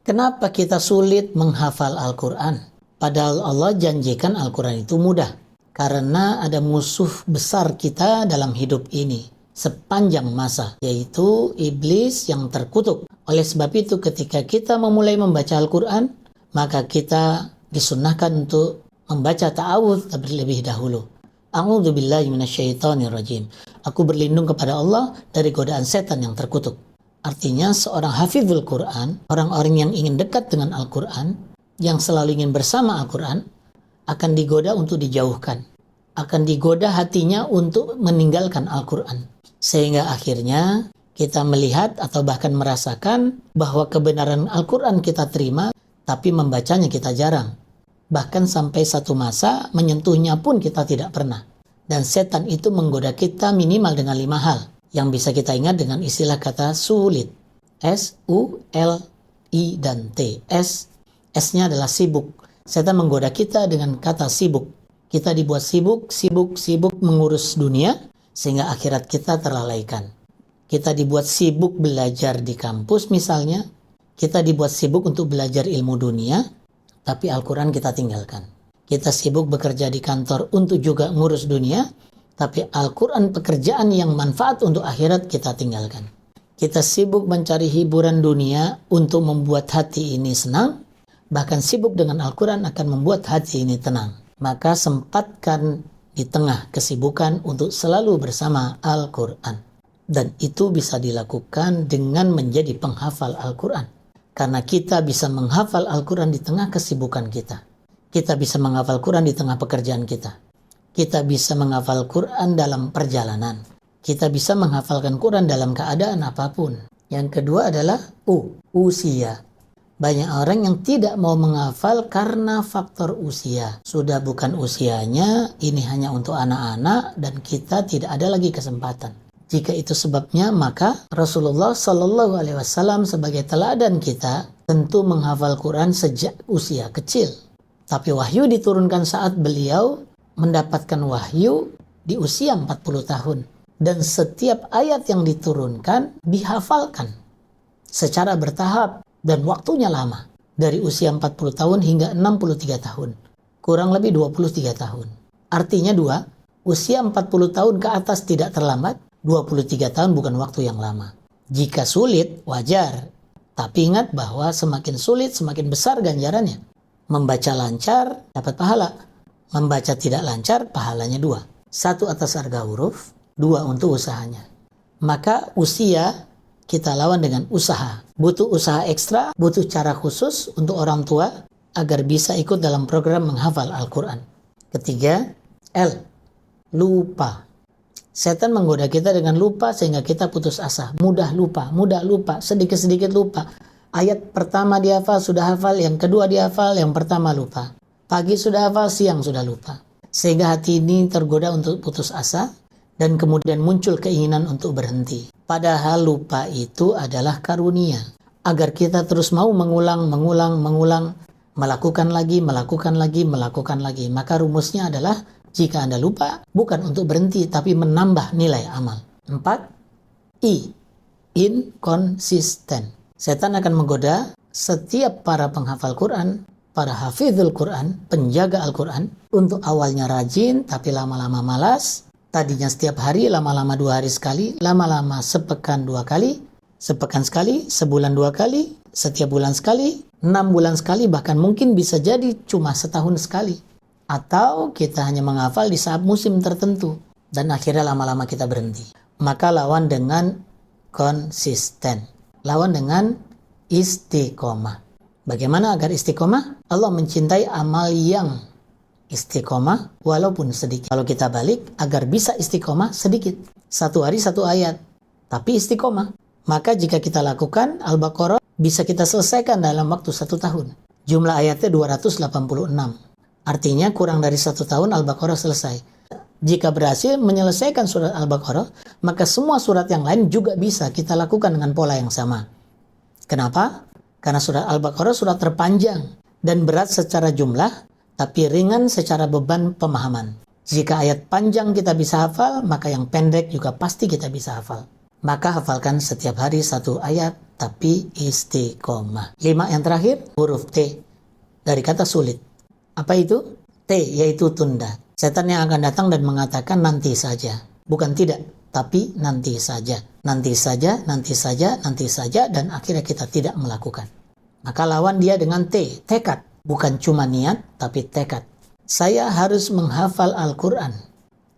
Kenapa kita sulit menghafal Al-Quran? Padahal Allah janjikan Al-Quran itu mudah. Karena ada musuh besar kita dalam hidup ini sepanjang masa, yaitu iblis yang terkutuk. Oleh sebab itu ketika kita memulai membaca Al-Quran, maka kita disunnahkan untuk membaca ta'awudz terlebih dahulu. A'udzubillahi minasyaitonirrajim. Aku berlindung kepada Allah dari godaan setan yang terkutuk. Artinya seorang hafizul Quran, orang-orang yang ingin dekat dengan Al-Quran, yang selalu ingin bersama Al-Quran, akan digoda untuk dijauhkan. Akan digoda hatinya untuk meninggalkan Al-Quran. Sehingga akhirnya kita melihat atau bahkan merasakan bahwa kebenaran Al-Quran kita terima, tapi membacanya kita jarang. Bahkan sampai satu masa menyentuhnya pun kita tidak pernah. Dan setan itu menggoda kita minimal dengan 5 hal. Yang bisa kita ingat dengan istilah kata sulit. S-U-L-I dan T. S-nya adalah sibuk. Setan menggoda kita dengan kata sibuk. Kita dibuat sibuk mengurus dunia, sehingga akhirat kita terlalaikan. Kita dibuat sibuk belajar di kampus misalnya. Kita dibuat sibuk untuk belajar ilmu dunia, tapi Al-Quran kita tinggalkan. Kita sibuk bekerja di kantor untuk juga ngurus dunia, tapi Al-Quran pekerjaan yang manfaat untuk akhirat kita tinggalkan. Kita sibuk mencari hiburan dunia untuk membuat hati ini senang, bahkan sibuk dengan Al-Quran akan membuat hati ini tenang. Maka sempatkan di tengah kesibukan untuk selalu bersama Al-Quran. Dan itu bisa dilakukan dengan menjadi penghafal Al-Quran. Karena kita bisa menghafal Al-Quran di tengah kesibukan kita. Kita bisa menghafal Quran di tengah pekerjaan kita. Kita bisa menghafal Quran dalam perjalanan. Kita bisa menghafalkan Quran dalam keadaan apapun. Yang kedua adalah usia. Banyak orang yang tidak mau menghafal karena faktor usia. Sudah bukan usianya, ini hanya untuk anak-anak dan kita tidak ada lagi kesempatan. Jika itu sebabnya, maka Rasulullah Shallallahu Alaihi Wasallam sebagai teladan kita tentu menghafal Quran sejak usia kecil. Tapi wahyu diturunkan saat beliau mendapatkan wahyu di usia 40 tahun. Dan setiap ayat yang diturunkan dihafalkan secara bertahap dan waktunya lama. Dari usia 40 tahun hingga 63 tahun. Kurang lebih 23 tahun. Artinya usia 40 tahun ke atas tidak terlambat. 23 tahun bukan waktu yang lama. Jika sulit, wajar. Tapi ingat bahwa semakin sulit, semakin besar ganjarannya. Membaca lancar, dapat pahala. Membaca tidak lancar, pahalanya 2. 1 atas harga huruf, 2 untuk usahanya. Maka usia kita lawan dengan usaha. Butuh usaha ekstra, butuh cara khusus untuk orang tua agar bisa ikut dalam program menghafal Al-Quran. Ketiga, lupa. Setan menggoda kita dengan lupa sehingga kita putus asa. Mudah lupa, sedikit-sedikit lupa. Ayat pertama dihafal, sudah hafal. Yang kedua dihafal, yang pertama lupa. Pagi sudah hafal, siang sudah lupa. Sehingga hati ini tergoda untuk putus asa dan kemudian muncul keinginan untuk berhenti. Padahal lupa itu adalah karunia. Agar kita terus mau mengulang, melakukan lagi. Maka rumusnya adalah jika Anda lupa, bukan untuk berhenti, tapi menambah nilai amal. 4. Inkonsisten. Setan akan menggoda setiap para penghafal Quran, para hafizul Quran, penjaga Al-Quran, untuk awalnya rajin, tapi lama-lama malas. Tadinya setiap hari, lama-lama 2 hari sekali, lama-lama sepekan 2 kali, sepekan sekali, sebulan 2 kali, setiap bulan sekali, 6 bulan sekali, bahkan mungkin bisa jadi cuma setahun sekali. Atau kita hanya menghafal di saat musim tertentu dan akhirnya lama-lama kita berhenti. Maka lawan dengan konsisten. Lawan dengan istiqomah. Bagaimana agar istiqomah? Allah mencintai amal yang istiqomah walaupun sedikit. Kalau kita balik, agar bisa istiqomah sedikit. 1 hari 1 ayat. Tapi istiqomah. Maka jika kita lakukan Al-Baqarah, bisa kita selesaikan dalam waktu 1 tahun. Jumlah ayatnya 286. Artinya kurang dari 1 tahun Al-Baqarah selesai. Jika berhasil menyelesaikan surat Al-Baqarah, maka semua surat yang lain juga bisa kita lakukan dengan pola yang sama. Kenapa? Karena surat Al-Baqarah surat terpanjang dan berat secara jumlah, tapi ringan secara beban pemahaman. Jika ayat panjang kita bisa hafal, maka yang pendek juga pasti kita bisa hafal. maka hafalkan setiap hari 1 ayat, tapi istiqomah. 5 yang terakhir, huruf T dari kata sulit. Apa itu? T, yaitu tunda. Setan yang akan datang dan mengatakan nanti saja. Bukan tidak, tapi nanti saja. Nanti saja, nanti saja, nanti saja, dan akhirnya kita tidak melakukan. Maka lawan dia dengan T, tekad. Bukan cuma niat, tapi tekad. Saya harus menghafal Al-Quran.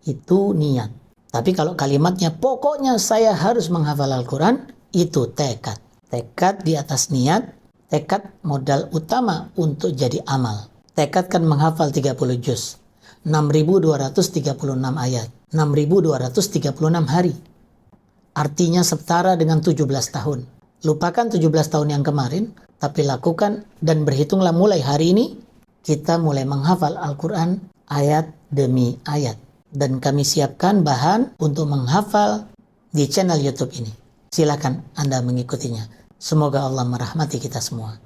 Itu niat. Tapi kalau kalimatnya pokoknya saya harus menghafal Al-Quran, itu tekad. Tekad di atas niat, tekad modal utama untuk jadi amal. Tekad kan menghafal 30 juz, 6.236 ayat, 6.236 hari. Artinya setara dengan 17 tahun. Lupakan 17 tahun yang kemarin, tapi lakukan dan berhitunglah mulai hari ini, kita mulai menghafal Al-Quran ayat demi ayat. Dan kami siapkan bahan untuk menghafal di channel YouTube ini. Silakan Anda mengikutinya. Semoga Allah merahmati kita semua.